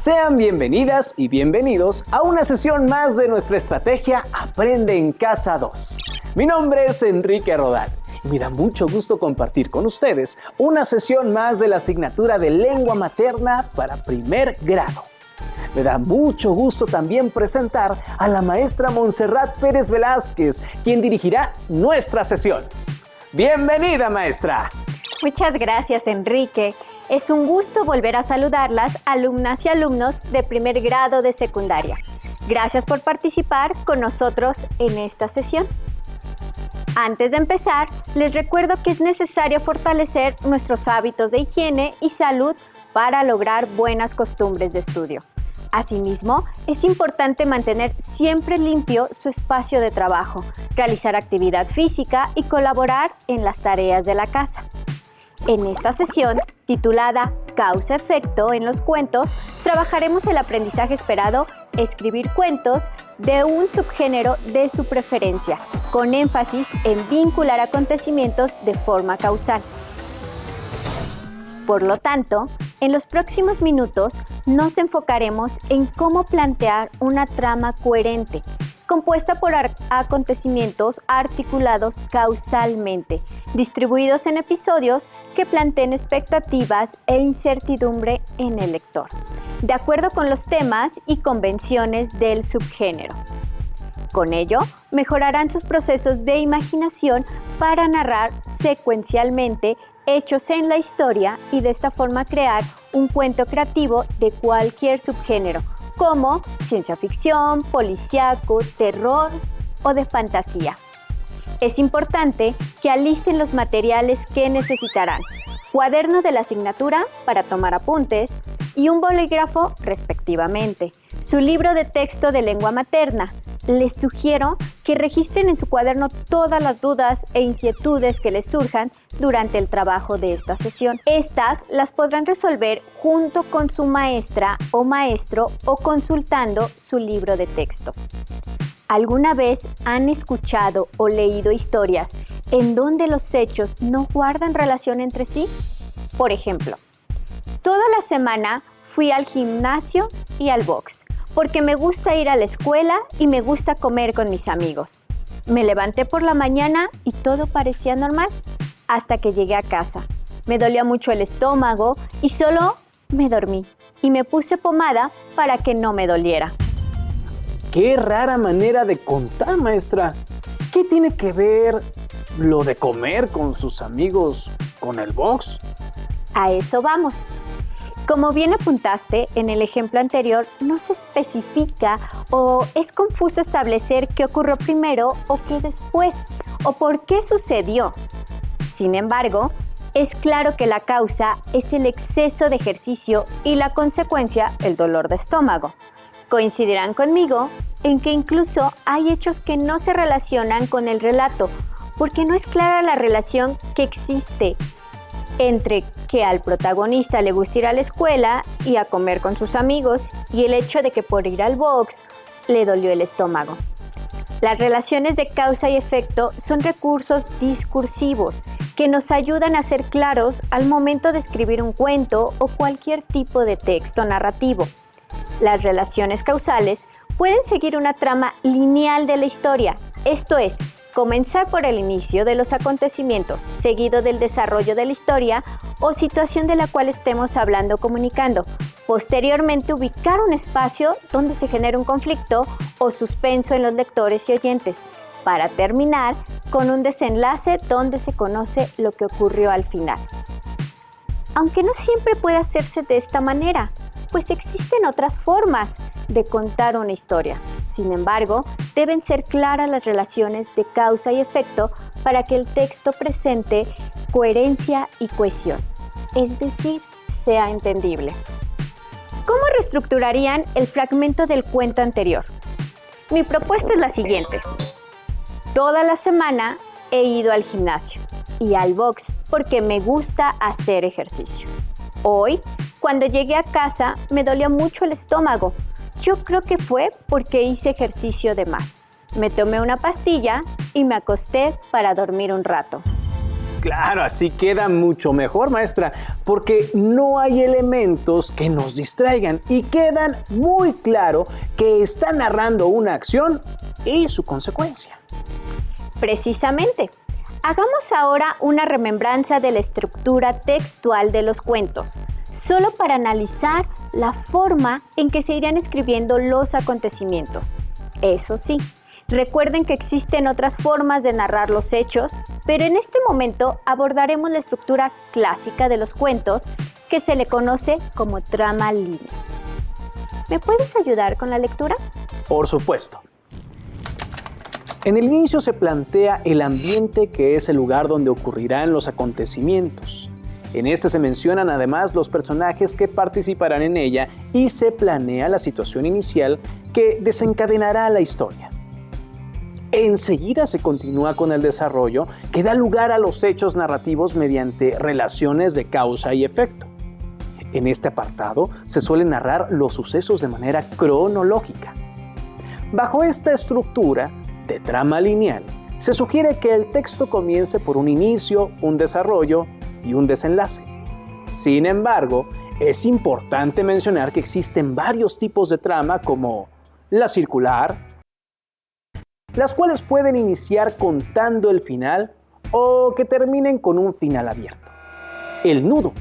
Sean bienvenidas y bienvenidos a una sesión más de nuestra estrategia Aprende en Casa 2. Mi nombre es Enrique Rodal y me da mucho gusto compartir con ustedes una sesión más de la asignatura de lengua materna para primer grado. Me da mucho gusto también presentar a la maestra Montserrat Pérez Velázquez, quien dirigirá nuestra sesión. ¡Bienvenida, maestra! Muchas gracias, Enrique. Es un gusto volver a saludarlas, alumnas y alumnos de primer grado de secundaria. Gracias por participar con nosotros en esta sesión. Antes de empezar, les recuerdo que es necesario fortalecer nuestros hábitos de higiene y salud para lograr buenas costumbres de estudio. Asimismo, es importante mantener siempre limpio su espacio de trabajo, realizar actividad física y colaborar en las tareas de la casa. En esta sesión, titulada Causa-efecto en los cuentos, trabajaremos el aprendizaje esperado, escribir cuentos de un subgénero de su preferencia, con énfasis en vincular acontecimientos de forma causal. Por lo tanto, en los próximos minutos nos enfocaremos en cómo plantear una trama coherente, compuesta por acontecimientos articulados causalmente, distribuidos en episodios que planteen expectativas e incertidumbre en el lector, de acuerdo con los temas y convenciones del subgénero. Con ello, mejorarán sus procesos de imaginación para narrar secuencialmente hechos en la historia y de esta forma crear un cuento creativo de cualquier subgénero, como ciencia ficción, policíaco, terror o de fantasía. Es importante que alisten los materiales que necesitarán: cuaderno de la asignatura para tomar apuntes y un bolígrafo respectivamente, su libro de texto de lengua materna. Les sugiero que registren en su cuaderno todas las dudas e inquietudes que les surjan durante el trabajo de esta sesión. Estas las podrán resolver junto con su maestra o maestro o consultando su libro de texto. ¿Alguna vez han escuchado o leído historias en donde los hechos no guardan relación entre sí? Por ejemplo, toda la semana fui al gimnasio y al box, porque me gusta ir a la escuela y me gusta comer con mis amigos. Me levanté por la mañana y todo parecía normal, hasta que llegué a casa. Me dolía mucho el estómago y solo me dormí y me puse pomada para que no me doliera. ¡Qué rara manera de contar, maestra! ¿Qué tiene que ver lo de comer con sus amigos con el box? A eso vamos. Como bien apuntaste en el ejemplo anterior, no se especifica o es confuso establecer qué ocurrió primero o qué después, o por qué sucedió. Sin embargo, es claro que la causa es el exceso de ejercicio y la consecuencia, el dolor de estómago. Coincidirán conmigo en que incluso hay hechos que no se relacionan con el relato, porque no es clara la relación que existe entre que al protagonista le gusta ir a la escuela y a comer con sus amigos y el hecho de que por ir al box le dolió el estómago. Las relaciones de causa y efecto son recursos discursivos que nos ayudan a ser claros al momento de escribir un cuento o cualquier tipo de texto narrativo. Las relaciones causales pueden seguir una trama lineal de la historia, esto es, comenzar por el inicio de los acontecimientos, seguido del desarrollo de la historia o situación de la cual estemos hablando o comunicando. Posteriormente, ubicar un espacio donde se genere un conflicto o suspenso en los lectores y oyentes, para terminar con un desenlace donde se conoce lo que ocurrió al final. Aunque no siempre puede hacerse de esta manera, pues existen otras formas de contar una historia. Sin embargo, deben ser claras las relaciones de causa y efecto para que el texto presente coherencia y cohesión, es decir, sea entendible. ¿Cómo reestructurarían el fragmento del cuento anterior? Mi propuesta es la siguiente. Toda la semana he ido al gimnasio y al box porque me gusta hacer ejercicio. Hoy, cuando llegué a casa, me dolía mucho el estómago. Yo creo que fue porque hice ejercicio de más. Me tomé una pastilla y me acosté para dormir un rato. Claro, así queda mucho mejor, maestra, porque no hay elementos que nos distraigan y quedan muy claro que está narrando una acción y su consecuencia. Precisamente. Hagamos ahora una remembranza de la estructura textual de los cuentos, solo para analizar la forma en que se irán escribiendo los acontecimientos. Eso sí, recuerden que existen otras formas de narrar los hechos, pero en este momento abordaremos la estructura clásica de los cuentos, que se le conoce como trama lineal. ¿Me puedes ayudar con la lectura? Por supuesto. En el inicio se plantea el ambiente, que es el lugar donde ocurrirán los acontecimientos. En este se mencionan además los personajes que participarán en ella y se planea la situación inicial que desencadenará la historia. Enseguida se continúa con el desarrollo, que da lugar a los hechos narrativos mediante relaciones de causa y efecto. En este apartado se suelen narrar los sucesos de manera cronológica. Bajo esta estructura de trama lineal, se sugiere que el texto comience por un inicio, un desarrollo y un desenlace. Sin embargo, es importante mencionar que existen varios tipos de trama, como la circular, las cuales pueden iniciar contando el final o que terminen con un final abierto. El nudo,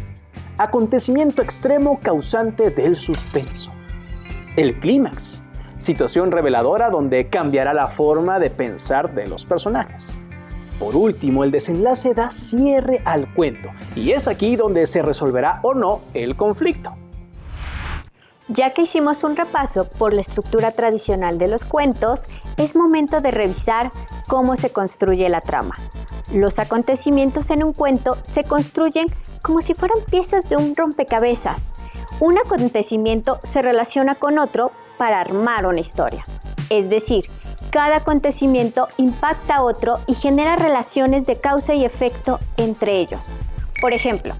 acontecimiento extremo causante del suspenso. El clímax, situación reveladora donde cambiará la forma de pensar de los personajes. Por último, el desenlace da cierre al cuento y es aquí donde se resolverá o no el conflicto. Ya que hicimos un repaso por la estructura tradicional de los cuentos, es momento de revisar cómo se construye la trama. Los acontecimientos en un cuento se construyen como si fueran piezas de un rompecabezas. Un acontecimiento se relaciona con otro para armar una historia. Es decir, cada acontecimiento impacta a otro y genera relaciones de causa y efecto entre ellos. Por ejemplo,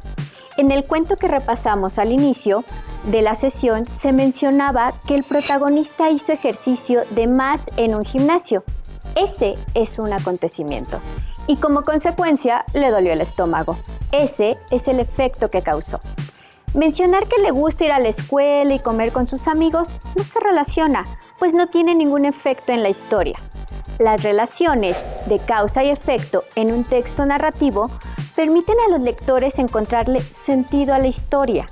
en el cuento que repasamos al inicio de la sesión se mencionaba que el protagonista hizo ejercicio de más en un gimnasio. Ese es un acontecimiento. Y como consecuencia le dolió el estómago. Ese es el efecto que causó. Mencionar que le gusta ir a la escuela y comer con sus amigos no se relaciona, pues no tiene ningún efecto en la historia. Las relaciones de causa y efecto en un texto narrativo permiten a los lectores encontrarle sentido a la historia,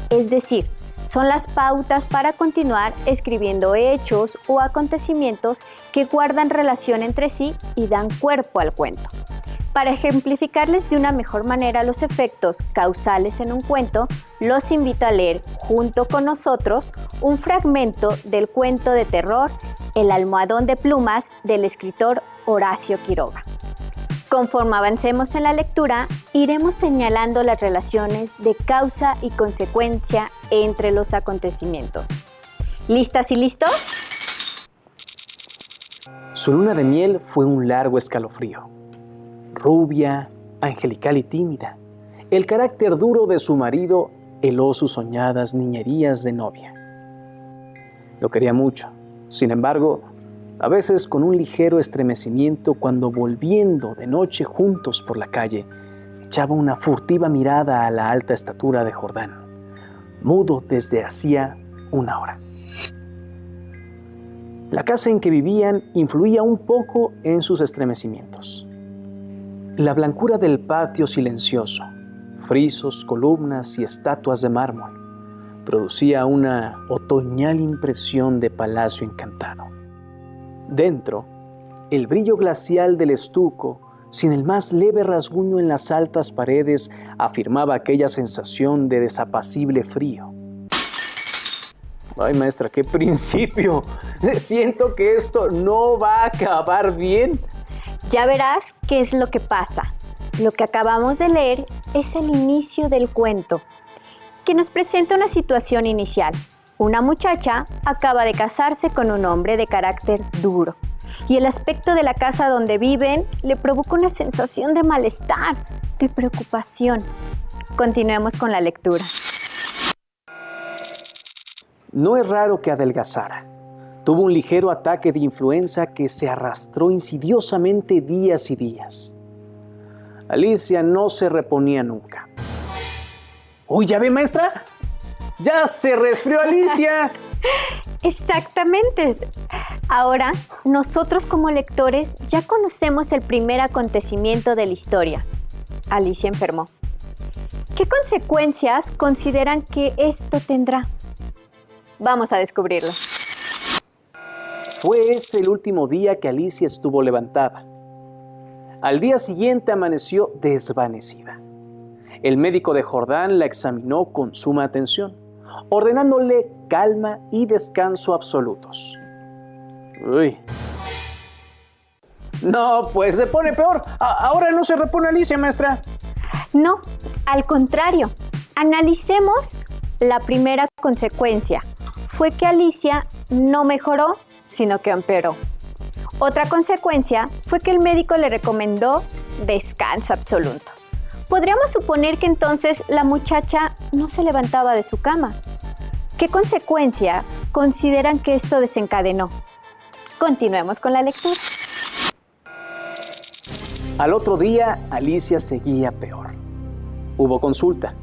es decir, son las pautas para continuar escribiendo hechos o acontecimientos que guardan relación entre sí y dan cuerpo al cuento. Para ejemplificarles de una mejor manera los efectos causales en un cuento, los invito a leer junto con nosotros un fragmento del cuento de terror El almohadón de plumas del escritor Horacio Quiroga. Conforme avancemos en la lectura, iremos señalando las relaciones de causa y consecuencia entre los acontecimientos. ¿Listas y listos? Su luna de miel fue un largo escalofrío. Rubia, angelical y tímida, el carácter duro de su marido heló sus soñadas niñerías de novia. Lo quería mucho, sin embargo, a veces con un ligero estremecimiento cuando volviendo de noche juntos por la calle, echaba una furtiva mirada a la alta estatura de Jordán, mudo desde hacía una hora. La casa en que vivían influía un poco en sus estremecimientos. La blancura del patio silencioso, frisos, columnas y estatuas de mármol, producía una otoñal impresión de palacio encantado. Dentro, el brillo glacial del estuco, sin el más leve rasguño en las altas paredes, afirmaba aquella sensación de desapacible frío. Ay, maestra, qué principio. Siento que esto no va a acabar bien. Ya verás qué es lo que pasa. Lo que acabamos de leer es el inicio del cuento, que nos presenta una situación inicial. Una muchacha acaba de casarse con un hombre de carácter duro y el aspecto de la casa donde viven le provoca una sensación de malestar, de preocupación. Continuemos con la lectura. No es raro que adelgazara. Tuvo un ligero ataque de influenza que se arrastró insidiosamente días y días. Alicia no se reponía nunca. ¡Uy, ya ve, maestra! ¡Ya se resfrió Alicia! Exactamente. Ahora, nosotros como lectores ya conocemos el primer acontecimiento de la historia. Alicia enfermó. ¿Qué consecuencias consideran que esto tendrá? Vamos a descubrirlo. Fue ese el último día que Alicia estuvo levantada. Al día siguiente amaneció desvanecida. El médico de Jordán la examinó con suma atención, ordenándole calma y descanso absolutos. Uy. No, pues se pone peor. Ahora no se repone Alicia, maestra. No, al contrario. Analicemos la primera consecuencia. Fue que Alicia no mejoró, sino que empeoró. Otra consecuencia fue que el médico le recomendó descanso absoluto. Podríamos suponer que entonces la muchacha no se levantaba de su cama. ¿Qué consecuencia consideran que esto desencadenó? Continuemos con la lectura. Al otro día, Alicia seguía peor. Hubo consulta,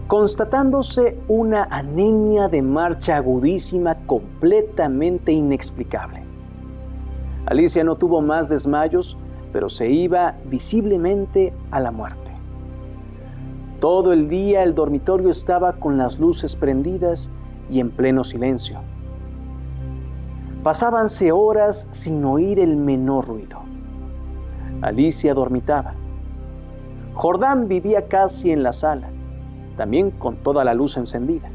constatándose una anemia de marcha agudísima completamente inexplicable. Alicia no tuvo más desmayos, pero se iba visiblemente a la muerte. Todo el día el dormitorio estaba con las luces prendidas y en pleno silencio. Pasábanse horas sin oír el menor ruido. Alicia dormitaba. Jordán vivía casi en la sala, también con toda la luz encendida.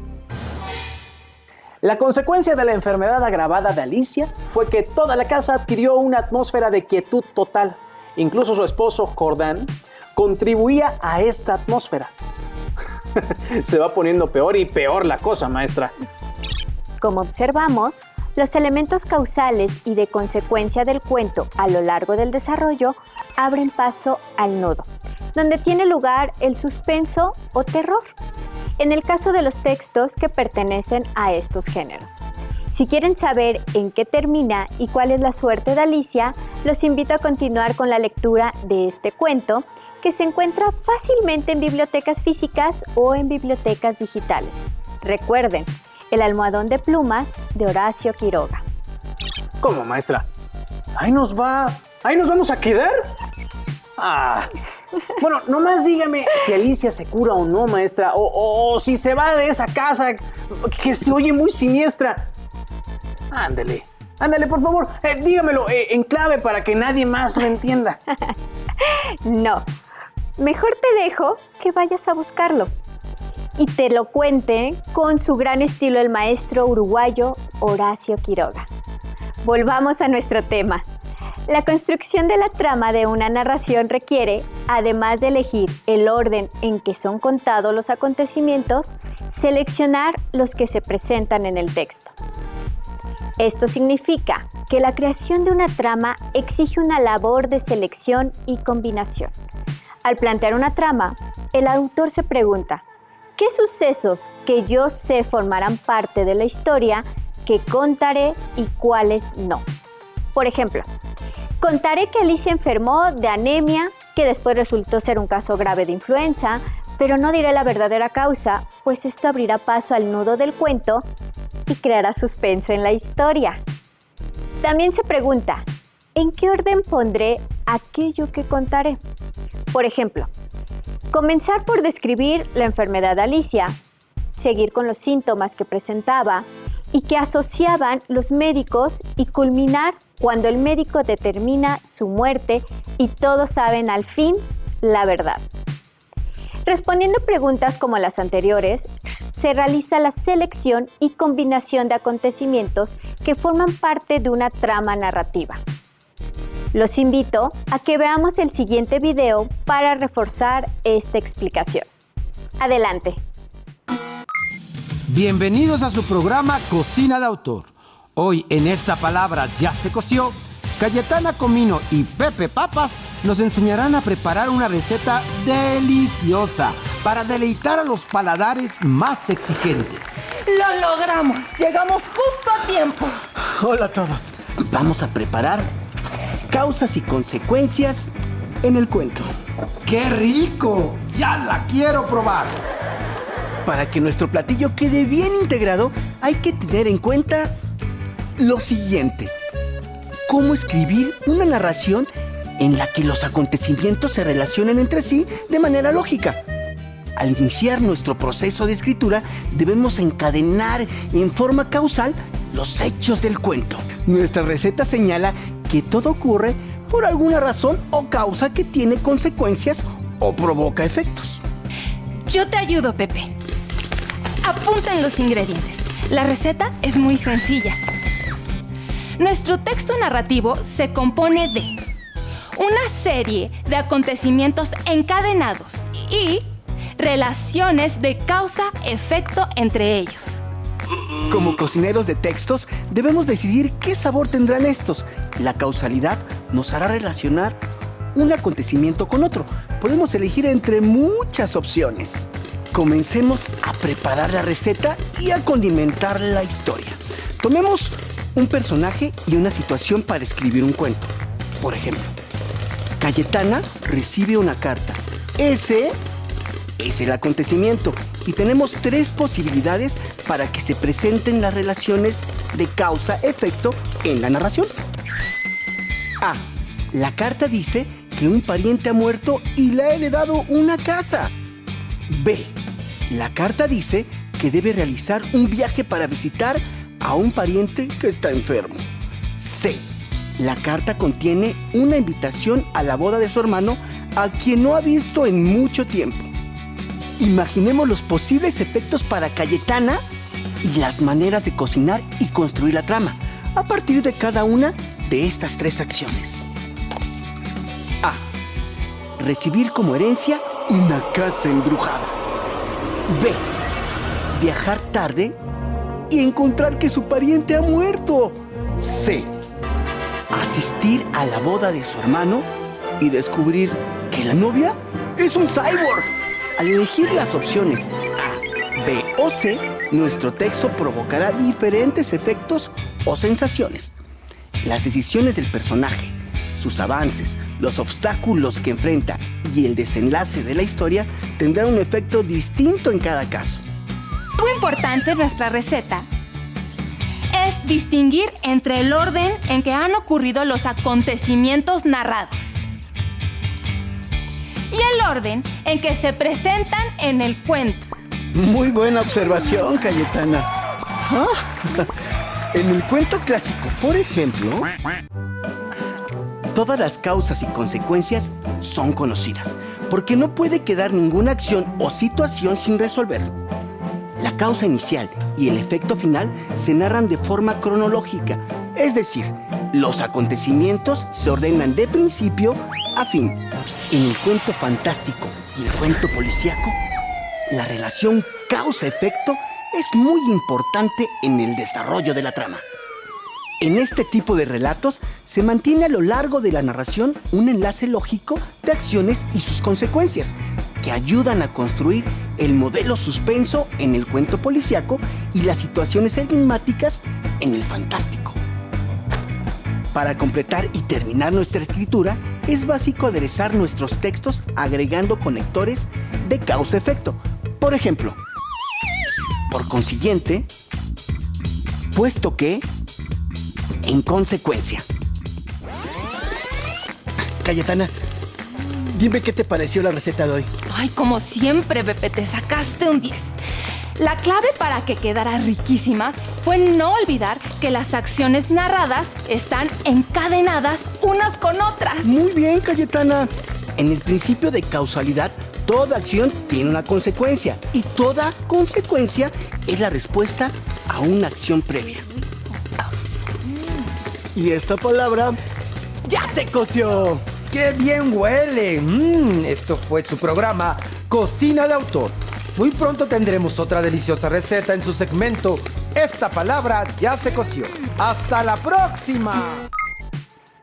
La consecuencia de la enfermedad agravada de Alicia fue que toda la casa adquirió una atmósfera de quietud total. Incluso su esposo, Jordán, contribuía a esta atmósfera. Se va poniendo peor y peor la cosa, maestra. Como observamos, los elementos causales y de consecuencia del cuento a lo largo del desarrollo abren paso al nudo, donde tiene lugar el suspenso o terror, en el caso de los textos que pertenecen a estos géneros. Si quieren saber en qué termina y cuál es la suerte de Alicia, los invito a continuar con la lectura de este cuento, que se encuentra fácilmente en bibliotecas físicas o en bibliotecas digitales. Recuerden, El almohadón de plumas, de Horacio Quiroga. ¿Cómo, maestra? ¿Ahí nos vamos a quedar? Bueno, nomás dígame si Alicia se cura o no, maestra, o si se va de esa casa que se oye muy siniestra. Ándale, por favor, dígamelo en clave para que nadie más lo entienda. No, mejor te dejo que vayas a buscarlo y te lo cuente con su gran estilo el maestro uruguayo Horacio Quiroga. Volvamos a nuestro tema. La construcción de la trama de una narración requiere, además de elegir el orden en que son contados los acontecimientos, seleccionar los que se presentan en el texto. Esto significa que la creación de una trama exige una labor de selección y combinación. Al plantear una trama, el autor se pregunta, ¿qué sucesos que yo sé formarán parte de la historia que contaré y cuáles no? Por ejemplo, contaré que Alicia enfermó de anemia, que después resultó ser un caso grave de influenza, pero no diré la verdadera causa, pues esto abrirá paso al nudo del cuento y creará suspenso en la historia. También se pregunta, ¿en qué orden pondré aquello que contaré? Por ejemplo, comenzar por describir la enfermedad de Alicia, seguir con los síntomas que presentaba y que asociaban los médicos y culminar cuando el médico determina su muerte y todos saben al fin la verdad. Respondiendo preguntas como las anteriores, se realiza la selección y combinación de acontecimientos que forman parte de una trama narrativa. Los invito a que veamos el siguiente video para reforzar esta explicación. Adelante. Bienvenidos a su programa Cocina de Autor. Hoy en Esta Palabra Ya se Coció, Cayetana Comino y Pepe Papas nos enseñarán a preparar una receta deliciosa para deleitar a los paladares más exigentes. ¡Lo logramos! Llegamos justo a tiempo. Hola a todos. Vamos a preparar causas y consecuencias en el cuento. ¡Qué rico! ¡Ya la quiero probar! Para que nuestro platillo quede bien integrado, hay que tener en cuenta lo siguiente. Cómo escribir una narración en la que los acontecimientos se relacionen entre sí de manera lógica. Al iniciar nuestro proceso de escritura, debemos encadenar en forma causal los hechos del cuento. Nuestra receta señala que todo ocurre por alguna razón o causa que tiene consecuencias o provoca efectos. Yo te ayudo, Pepe. Apunten los ingredientes. La receta es muy sencilla. Nuestro texto narrativo se compone de una serie de acontecimientos encadenados y relaciones de causa-efecto entre ellos. Como cocineros de textos, debemos decidir qué sabor tendrán estos. La causalidad nos hará relacionar un acontecimiento con otro. Podemos elegir entre muchas opciones. Comencemos a preparar la receta y a condimentar la historia. Tomemos un personaje y una situación para escribir un cuento. Por ejemplo, Cayetana recibe una carta. Ese es el acontecimiento y tenemos 3 posibilidades para que se presenten las relaciones de causa-efecto en la narración. A. La carta dice que un pariente ha muerto y le ha heredado una casa. B. La carta dice que debe realizar un viaje para visitar a un pariente que está enfermo. C. La carta contiene una invitación a la boda de su hermano a quien no ha visto en mucho tiempo. Imaginemos los posibles efectos para Cayetana y las maneras de cocinar y construir la trama a partir de cada una de estas 3 acciones. A. Recibir como herencia una casa embrujada. B. Viajar tarde y encontrar que su pariente ha muerto. C. Asistir a la boda de su hermano y descubrir que la novia es un cyborg. Al elegir las opciones A, B o C, nuestro texto provocará diferentes efectos o sensaciones. Las decisiones del personaje, sus avances, los obstáculos que enfrenta y el desenlace de la historia tendrán un efecto distinto en cada caso. Algo importante en nuestra receta es distinguir entre el orden en que han ocurrido los acontecimientos narrados y el orden en que se presentan en el cuento. Muy buena observación, Cayetana. En el cuento clásico, por ejemplo, todas las causas y consecuencias son conocidas, porque no puede quedar ninguna acción o situación sin resolver. La causa inicial y el efecto final se narran de forma cronológica, es decir, los acontecimientos se ordenan de principio a fin. En el cuento fantástico y el cuento policíaco, la relación causa-efecto es muy importante en el desarrollo de la trama. En este tipo de relatos se mantiene a lo largo de la narración un enlace lógico de acciones y sus consecuencias, que ayudan a construir el modelo suspenso en el cuento policíaco y las situaciones enigmáticas en el fantástico. Para completar y terminar nuestra escritura, es básico aderezar nuestros textos agregando conectores de causa-efecto. Por ejemplo, por consiguiente, puesto que, en consecuencia. Cayetana, dime qué te pareció la receta de hoy. Ay, como siempre, Pepe, te sacaste un 10. La clave para que quedara riquísima fue no olvidar que las acciones narradas están encadenadas unas con otras. Muy bien, Cayetana. En el principio de causalidad, toda acción tiene una consecuencia y toda consecuencia es la respuesta a una acción previa. Y esta palabra ya se coció. ¡Qué bien huele! Esto fue su programa Cocina de Autor. Muy pronto tendremos otra deliciosa receta en su segmento Esta palabra ya se coció. ¡Hasta la próxima!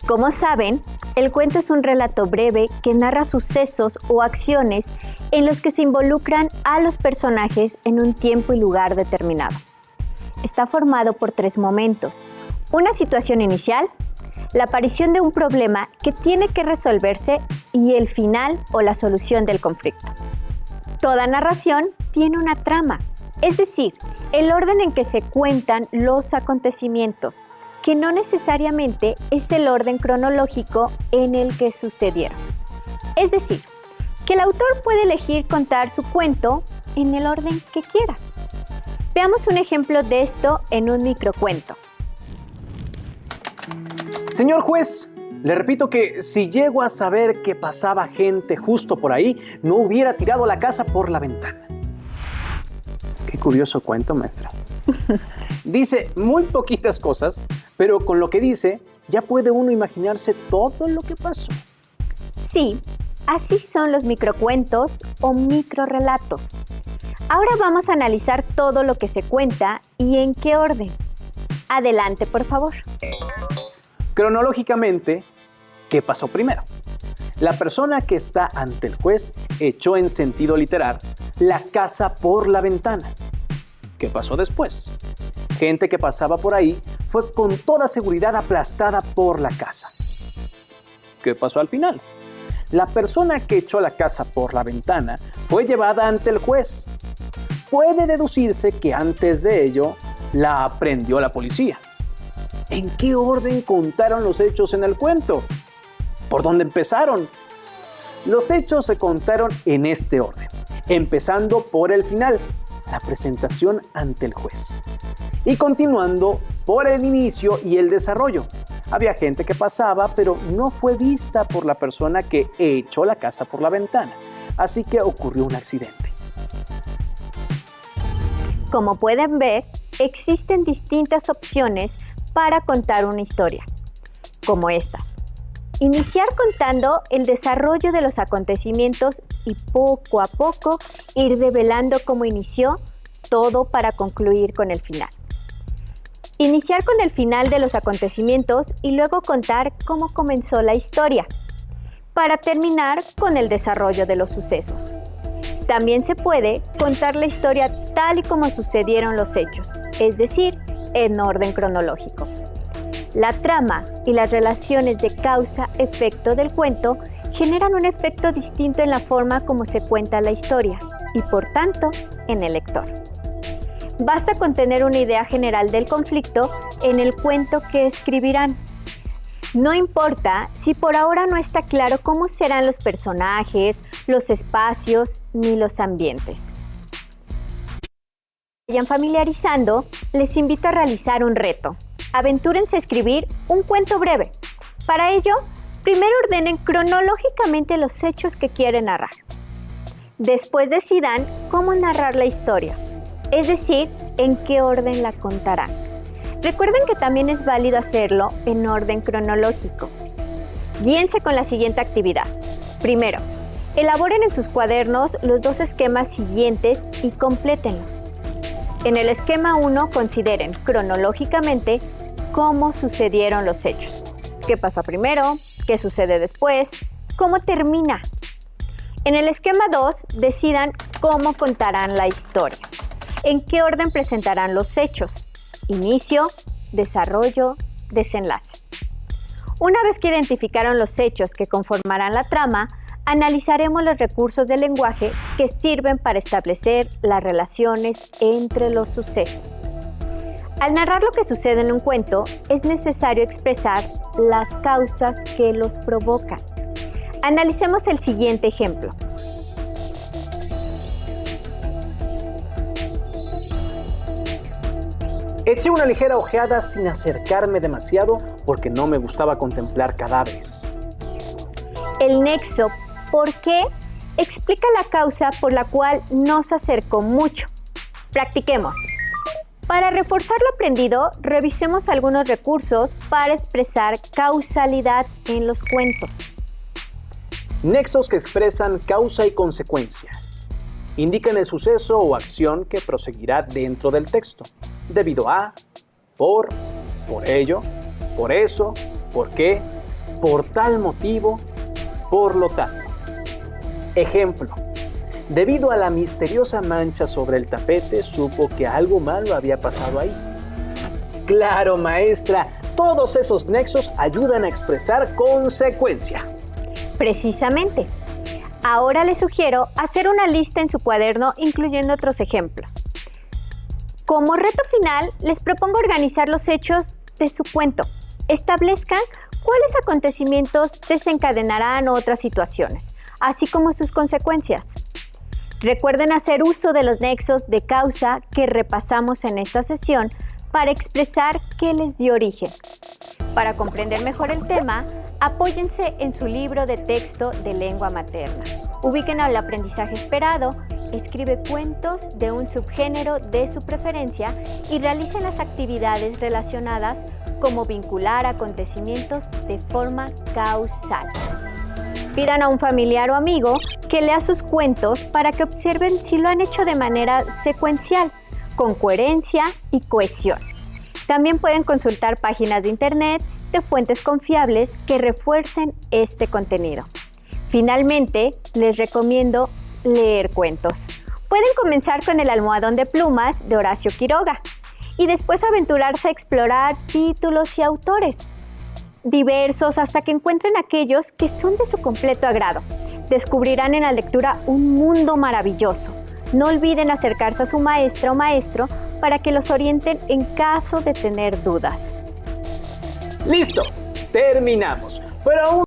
Como saben, el cuento es un relato breve que narra sucesos o acciones en los que se involucran a los personajes en un tiempo y lugar determinado. Está formado por 3 momentos: una situación inicial, la aparición de un problema que tiene que resolverse y el final o la solución del conflicto. Toda narración tiene una trama, es decir, el orden en que se cuentan los acontecimientos, que no necesariamente es el orden cronológico en el que sucedieron. Es decir, que el autor puede elegir contar su cuento en el orden que quiera. Veamos un ejemplo de esto en un microcuento. Señor juez, le repito que si llego a saber que pasaba gente justo por ahí, no hubiera tirado la casa por la ventana. Qué curioso cuento, maestra. Dice muy poquitas cosas, pero con lo que dice, ya puede uno imaginarse todo lo que pasó. Sí, así son los microcuentos o microrelatos. Ahora vamos a analizar todo lo que se cuenta y en qué orden. Adelante, por favor. Cronológicamente, ¿qué pasó primero? La persona que está ante el juez echó en sentido literal la casa por la ventana. ¿Qué pasó después? Gente que pasaba por ahí fue con toda seguridad aplastada por la casa. ¿Qué pasó al final? La persona que echó la casa por la ventana fue llevada ante el juez. Puede deducirse que antes de ello la aprehendió la policía. ¿En qué orden contaron los hechos en el cuento? ¿Por dónde empezaron? Los hechos se contaron en este orden, empezando por el final, la presentación ante el juez, y continuando por el inicio y el desarrollo. Había gente que pasaba, pero no fue vista por la persona que echó la casa por la ventana, así que ocurrió un accidente. Como pueden ver, existen distintas opciones para contar una historia, como estas. Iniciar contando el desarrollo de los acontecimientos y poco a poco ir develando cómo inició todo para concluir con el final. Iniciar con el final de los acontecimientos y luego contar cómo comenzó la historia, para terminar con el desarrollo de los sucesos. También se puede contar la historia tal y como sucedieron los hechos, es decir, en orden cronológico. La trama y las relaciones de causa-efecto del cuento generan un efecto distinto en la forma como se cuenta la historia y, por tanto, en el lector. Basta con tener una idea general del conflicto en el cuento que escribirán. No importa si por ahora no está claro cómo serán los personajes, los espacios ni los ambientes. Vayan familiarizando, les invito a realizar un reto. Aventúrense a escribir un cuento breve. Para ello, primero ordenen cronológicamente los hechos que quieren narrar. Después decidan cómo narrar la historia, es decir, en qué orden la contarán. Recuerden que también es válido hacerlo en orden cronológico. Guíense con la siguiente actividad. Primero, elaboren en sus cuadernos los dos esquemas siguientes y complétenlos. En el esquema 1 consideren cronológicamente cómo sucedieron los hechos. ¿Qué pasa primero? ¿Qué sucede después? ¿Cómo termina? En el esquema 2 decidan cómo contarán la historia. ¿En qué orden presentarán los hechos? Inicio, desarrollo, desenlace. Una vez que identificaron los hechos que conformarán la trama, analizaremos los recursos del lenguaje que sirven para establecer las relaciones entre los sucesos. Al narrar lo que sucede en un cuento, es necesario expresar las causas que los provocan. Analicemos el siguiente ejemplo. Eché una ligera ojeada sin acercarme demasiado porque no me gustaba contemplar cadáveres. El nexo ¿por qué? Explica la causa por la cual no se acercó mucho. Practiquemos. Para reforzar lo aprendido, revisemos algunos recursos para expresar causalidad en los cuentos. Nexos que expresan causa y consecuencia. Indican el suceso o acción que proseguirá dentro del texto. Debido a, por ello, por eso, por qué, por tal motivo, por lo tanto. Ejemplo. Debido a la misteriosa mancha sobre el tapete, supo que algo malo había pasado ahí. Claro, maestra, Todos esos nexos ayudan a expresar consecuencia. Precisamente. Ahora les sugiero hacer una lista en su cuaderno incluyendo otros ejemplos. Como reto final, les propongo organizar los hechos de su cuento. Establezcan cuáles acontecimientos desencadenarán otras situaciones, así como sus consecuencias. Recuerden hacer uso de los nexos de causa que repasamos en esta sesión para expresar qué les dio origen. Para comprender mejor el tema, apóyense en su libro de texto de lengua materna. Ubiquen al aprendizaje esperado, escribe cuentos de un subgénero de su preferencia y realicen las actividades relacionadas como vincular acontecimientos de forma causal. Pidan a un familiar o amigo que lea sus cuentos para que observen si lo han hecho de manera secuencial, con coherencia y cohesión. También pueden consultar páginas de internet de fuentes confiables que refuercen este contenido. Finalmente, les recomiendo leer cuentos. Pueden comenzar con El almohadón de plumas de Horacio Quiroga y después aventurarse a explorar títulos y autores diversos hasta que encuentren aquellos que son de su completo agrado. Descubrirán en la lectura un mundo maravilloso. No olviden acercarse a su maestra o maestro para que los orienten en caso de tener dudas. ¡Listo! Terminamos. Pero aún